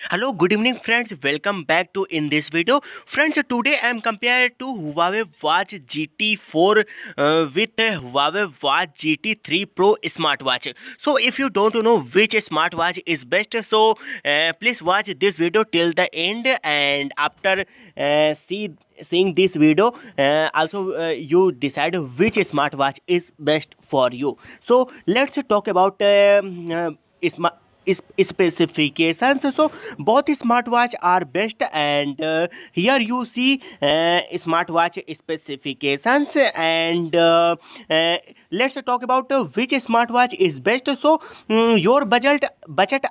Hello, good evening friends. Welcome back to in this video. Friends, today I am compared to Huawei Watch GT4 with Huawei Watch GT3 Pro smartwatch. So if you don't know which smartwatch is best, so please watch this video till the end, and after seeing this video, also you decide which smartwatch is best for you. So let's talk about smart specifications. So both smartwatch are best, and here you see smartwatch specifications, and let's talk about which smartwatch is best. So your budget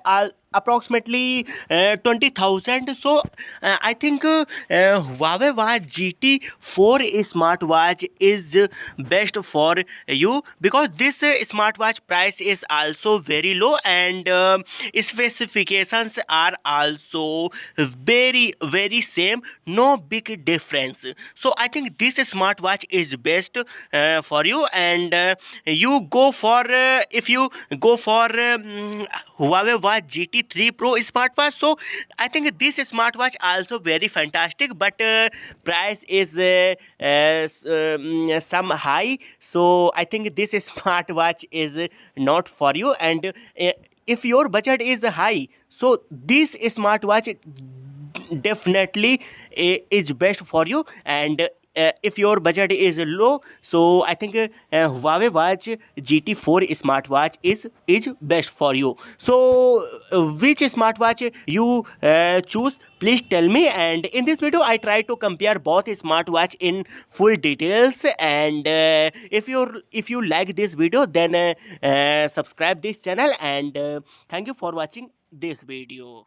are approximately 20,000. So I think Huawei Watch GT4 smartwatch is best for you, because this smartwatch price is also very low, and specifications are also very same, no big difference. So I think this smartwatch is best for you, and you go for if you go for Huawei Watch GT3 Pro smartwatch. So I think this smartwatch also very fantastic, but price is some high. So I think this smartwatch is not for you, and if your budget is high, so this smartwatch definitely is best for you. And if your budget is low, so I think Huawei Watch GT4 smartwatch is best for you. So which smartwatch you choose, please tell me. And in this video I try to compare both smartwatch in full details. And if you like this video, then subscribe this channel, and thank you for watching this video.